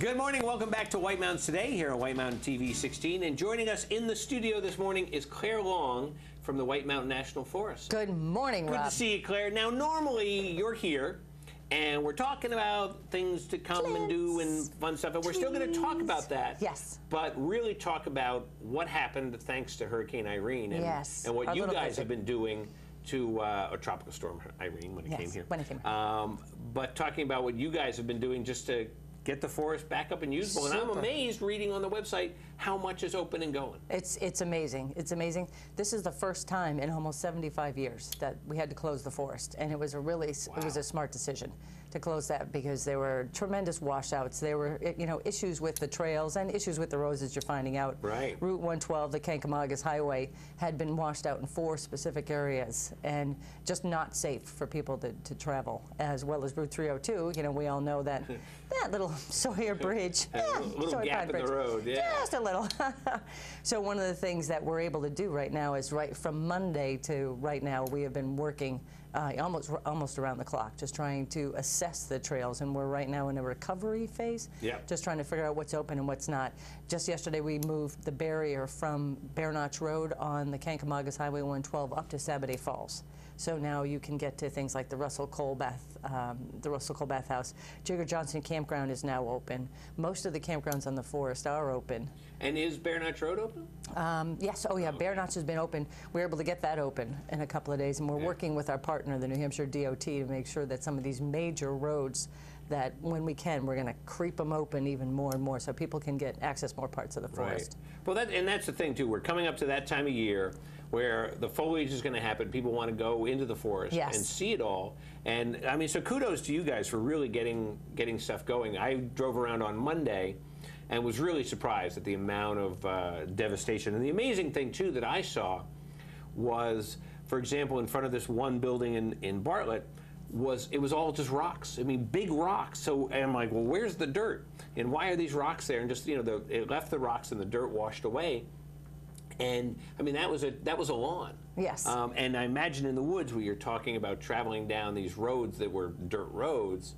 Good morning. Welcome back to White Mountains Today here on White Mountain TV 16. And joining us in the studio this morning is Clare from the White Mountain National Forest. Good morning, Rob. Good to see you, Clare. Now, normally you're here and we're talking about things to come and do and fun stuff, and we're still going to talk about that. Yes. But really talk about what happened thanks to Hurricane Irene and what you guys have been doing to a tropical storm Irene when it came here. When it came here. But talking about what you guys have been doing just to get the forest back up and usable. And I'm amazed reading on the website how much is open and going. It's amazing. It's amazing. This is the first time in almost 75 years that we had to close the forest, and it was a really it was a smart decision to close that because there were tremendous washouts. There were issues with the trails and issues with the roads, as you're finding out. Right. Route 112, the Kankamagas Highway, had been washed out in 4 specific areas and just not safe for people to travel, as well as Route 302. You know, we all know that that little Sawyer Bridge, a little Sawyer gap Pine in the road, just a little. So one of the things that we're able to do right now is right from Monday to right now, we have been working almost around the clock, just trying to assess the trails, and we're right now in a recovery phase. Just trying to figure out what's open and what's not. Just yesterday, we moved the barrier from Bear Notch Road on the Kankamagas Highway 112 up to Sabaday Falls. So now you can get to things like the Russell Cole Bathhouse. Jigger Johnson Campground is now open. Most of the campgrounds on the forest are open. And is Bear Notch Road open? Yes. Oh, yeah. Bear Notch has been open. We were able to get that open in a couple of days, and we're working with our partner, the New Hampshire DOT, to make sure that some of these major roads, that when we can, we're going to creep them open even more and more so people can access more parts of the forest. Well, that's the thing, too. We're coming up to that time of year where the foliage is going to happen. People want to go into the forest and see it all. And, I mean, so kudos to you guys for really getting stuff going. I drove around on Monday and was really surprised at the amount of devastation. And the amazing thing, too, that I saw was, for example, in front of this one building in Bartlett, it was all just rocks. I mean, big rocks. So, and I'm like, well, where's the dirt? And why are these rocks there? And just, it left the rocks and the dirt washed away. And I mean, that was a lawn. Yes. And I imagine in the woods where you're talking about traveling down these roads that were dirt roads.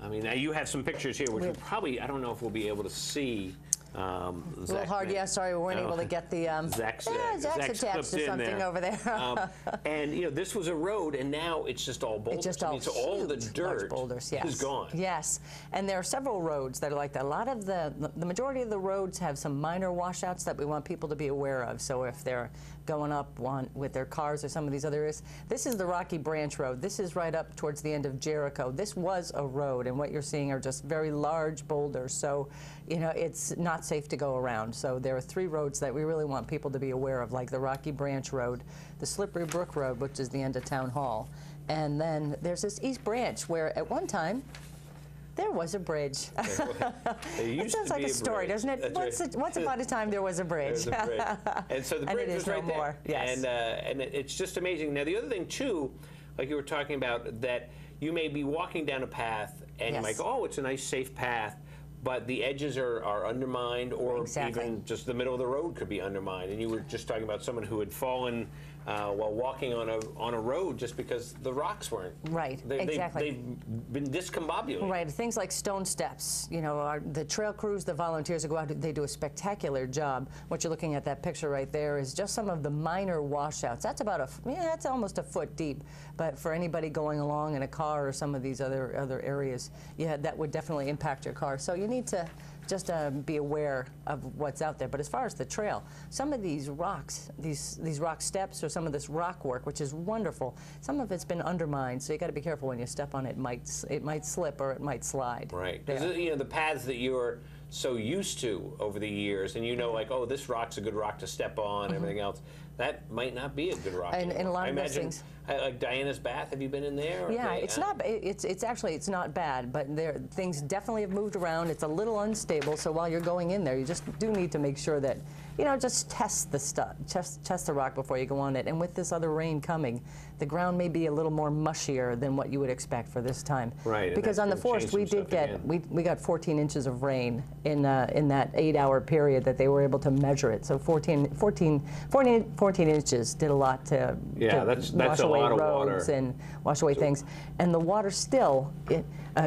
I mean, now you have some pictures here, which probably, I don't know if we'll be able to see. A little hard, yeah. Sorry, we weren't able to get the. Zach's attached to something over there. And this was a road, and now it's just all boulders. It's just all so all the dirt boulders, is gone. Yes, and there are several roads that are like that. A lot of the majority of the roads have some minor washouts that we want people to be aware of. So if they're going up with their cars or some of these other areas, this is the Rocky Branch Road. This is right up towards the end of Jericho. This was a road, and what you're seeing are just very large boulders. So, it's not safe to go around. So there are 3 roads that we really want people to be aware of, like the Rocky Branch Road, the Slippery Brook Road, which is the end of Town Hall, and then there's this East Branch where at one time there was a bridge. It sounds like a story, doesn't it? Once upon a time there was a bridge. And so the bridge is right there. More. Yes. And it's just amazing. Now the other thing too, like you were talking about, that you may be walking down a path and you're like, oh, it's a nice safe path, but the edges are undermined, or even just the middle of the road could be undermined. And you were just talking about someone who had fallen while walking on a road just because the rocks weren't. Right, exactly. They've been discombobulated. Right, things like stone steps. The trail crews, the volunteers that go out, they do a spectacular job. What you're looking at, that picture right there, is just some of the minor washouts. That's about that's almost a foot deep. But for anybody going along in a car or some of these other areas, that would definitely impact your car. So you need to just be aware of what's out there. But as far as the trail, some of these rocks, these rock steps, or some of this rock work, which is wonderful, some of it's been undermined. So you got to be careful when you step on it. It might slip or it might slide. Right. Because the paths that you're so used to over the years, and like, oh, this rock's a good rock to step on, everything else, that might not be a good rock. And a lot of those things. Like Diana's Bath, have you been in there? Yeah, it's not. It's not bad, but things definitely have moved around. It's a little unstable, so while you're going in there, you just do need to make sure that just test the stuff, test the rock before you go on it. And with this other rain coming, the ground may be a little more mushier than what you would expect for this time. Right. Because on the forest we got 14 inches of rain in that 8-hour period that they were able to measure it. So 14 inches did a lot to that's a lot of water and wash away things. And the water still,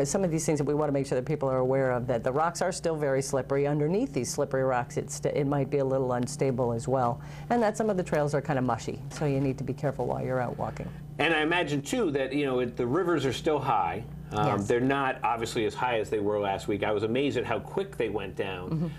some of these things that we want to make sure that people are aware of, that the rocks are still very slippery. Underneath these slippery rocks, it might be a little unstable as well. And that some of the trails are kind of mushy, so you need to be careful while you're out walking. And I imagine, too, that, you know, the rivers are still high. Yes. They're not obviously as high as they were last week. I was amazed at how quick they went down.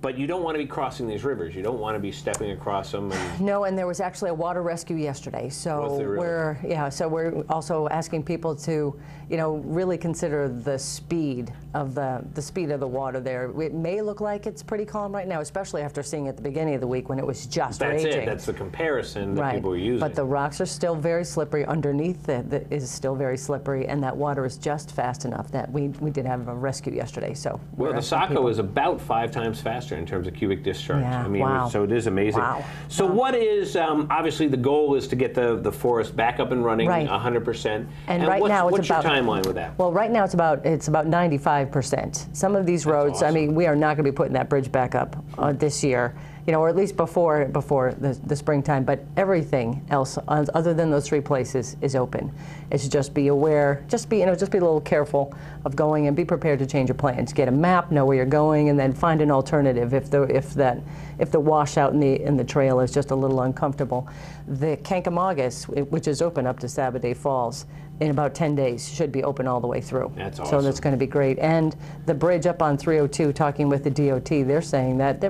But you don't want to be crossing these rivers. You don't want to be stepping across them. No, and there was actually a water rescue yesterday. So we're also asking people to, you know, really consider the speed of the water there. It may look like it's pretty calm right now, especially after seeing at the beginning of the week when it was just raging. That's it. That's the comparison that people are using. But the rocks are still very slippery. Underneath it is still very slippery, and that water is just fast enough that we did have a rescue yesterday. So well, the Saco is about 5 times faster in terms of cubic discharge. Yeah, I mean, so it is amazing. Wow. So what is obviously the goal is to get the forest back up and running 100%. And right now what's your timeline with that? Well, right now it's about 95%. Some of these roads, awesome. I mean, we are not going to be putting that bridge back up this year, you know, or at least before the springtime. But everything else, other than those 3 places, is open. It's just be aware, just be a little careful of going, and be prepared to change your plans. Get a map, know where you're going, and then find an alternative if the washout in the trail is just a little uncomfortable. The Kankomagus, which is open up to Saturday Falls, in about 10 days should be open all the way through. That's awesome. So that's going to be great. And the bridge up on 302, talking with the DOT, they're saying that they're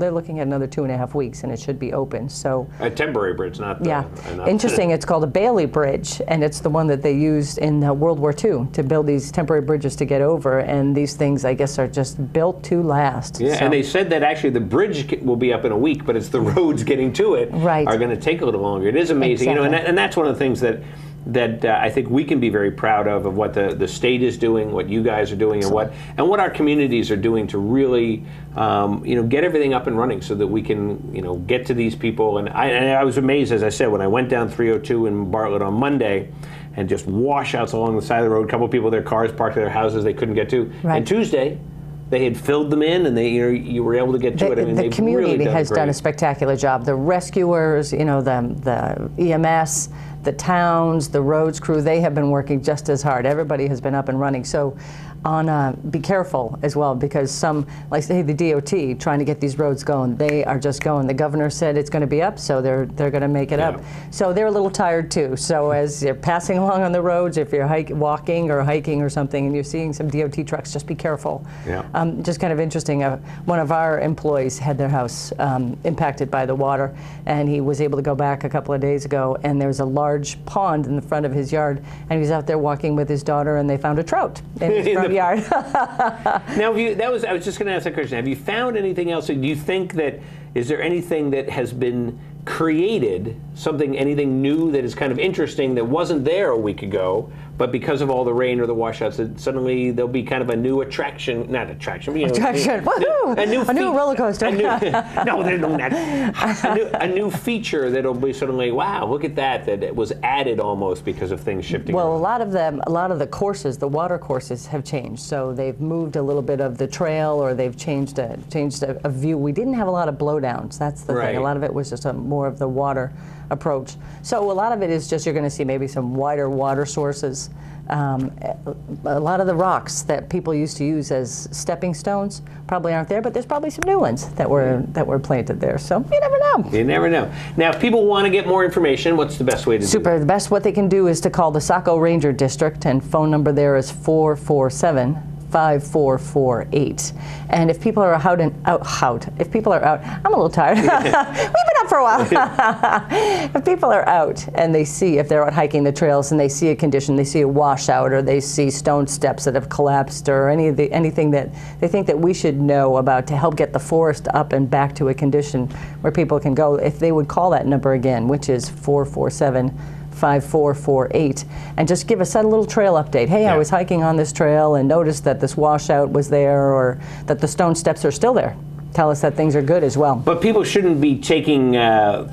looking at another 2.5 weeks, and it should be open. So a temporary bridge, not interesting. It's called a Bailey Bridge, and it's the one that they used in World War II to build these temporary bridges to get over. And these things, I guess, are just built to last. Yeah, so. And they said that actually the bridge will be up in a week, but it's the roads getting to it are going to take a little longer. It is amazing, exactly. You know, and that's one of the things that I think we can be very proud of what the state is doing, what you guys are doing, and what our communities are doing to really you know, get everything up and running so that we can, you know, get to these people. And I was amazed, as I said, when I went down 302 in Bartlett on Monday, and just washouts along the side of the road. A couple of people, their cars parked at their houses they couldn't get to. Right. And Tuesday, they had filled them in, and you were able to get to it. I mean, the community really has done a spectacular job. The rescuers, you know, the EMS, the towns, the roads crew, they have been working just as hard. Everybody has been up and running. So be careful as well, because some, like say the DOT, trying to get these roads going, they are just going. The governor said it's going to be up, so they're going to make it up. So they're a little tired too. So as you're passing along on the roads, if you're walking or hiking or something, and you're seeing some DOT trucks, just be careful. Just kind of interesting. One of our employees had their house impacted by the water, and he was able to go back a couple of days ago, and there's a large pond in the front of his yard, and he was out there walking with his daughter, and they found a trout in his front yard. Now, I was just going to ask that question. Have you found anything else? Do you think that, is there anything that has been created, anything new that is kind of interesting that wasn't there a week ago, but because of all the rain or the washouts, that suddenly there'll be kind of a new attraction, not attraction, you know, woohoo! A new roller coaster. A new feature that'll be suddenly, wow, look at that it was added almost because of things shifting. Well, around. a lot of the courses, the water courses, have changed. So they've moved a little bit of the trail, or they've changed a view. We didn't have a lot of blowdowns. That's the thing. A lot of it was just more of the water approach. So a lot of it is just you're going to see maybe some wider water sources. A lot of the rocks that people used to use as stepping stones probably aren't there, but there's probably some new ones that were planted there. So you never know. You never know. Now, if people want to get more information, what's the best way to do that? The best what they can do is to call the Saco Ranger District, and phone number there is 447-5448. And if people are if people are out, I'm a little tired. We've been up for a while. If people are out and they see, if they're out hiking the trails and they see a condition, they see a washout, or they see stone steps that have collapsed, or anything that they think that we should know about to help get the forest up and back to a condition where people can go, if they would call that number again, which is 447-5448, and just give us a little trail update. Hey, I was hiking on this trail and noticed that this washout was there, or that the stone steps are still there. tell us that things are good as well. But people shouldn't be taking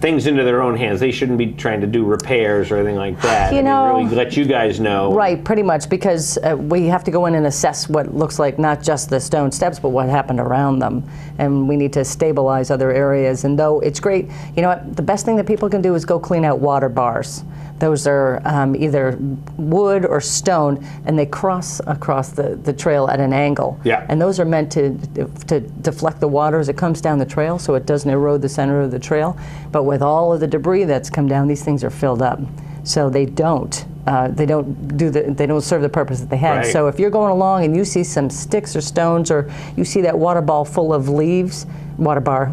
things into their own hands. They shouldn't be trying to do repairs or anything like that. You know, really let you guys know. Right, pretty much, because we have to go in and assess what looks like not just the stone steps, but what happened around them. And we need to stabilize other areas. And though it's great, you know what, the best thing that people can do is go clean out water bars. Those are either wood or stone, and they cross across the trail at an angle. Yeah. And those are meant to deflect the water as it comes down the trail, so it doesn't erode the center of the trail. But with all of the debris that's come down, these things are filled up, so they don't serve the purpose that they had. Right. So if you're going along and you see some sticks or stones, or you see that water ball full of leaves, water ball.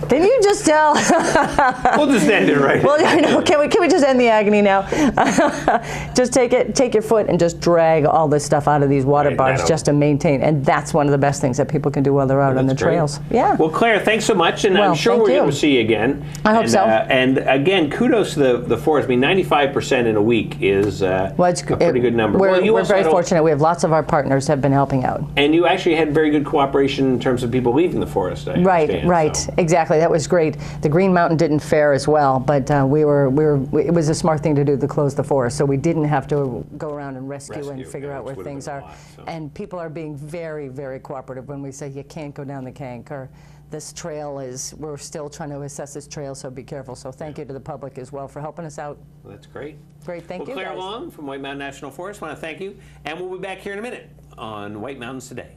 Can you just tell? We'll just end it right. Well, I know. Can we just end the agony now? Just take your foot and just drag all this stuff out of these water bars just to maintain. And that's one of the best things that people can do while they're out on the trails. Yeah. Well, Claire, thanks so much, and I'm sure we're going to see you again. I hope so. And again, kudos to the forest. I mean, 95% in a week is a pretty good number. We're very fortunate. We have lots of our partners have been helping out. And you actually had very good cooperation in terms of people leaving the forest. Right. So. Exactly. That was great. The Green Mountain didn't fare as well, but it was a smart thing to do to close the forest, so we didn't have to go around and rescue and figure out where things are. And people are being very, very cooperative when we say you can't go down the Kank, or this trail we're still trying to assess this trail, so be careful. So thank you to the public as well for helping us out. Well, that's great. Great, thank you, Clare guys. Long from White Mountain National Forest, I want to thank you, and we'll be back here in a minute on White Mountains Today.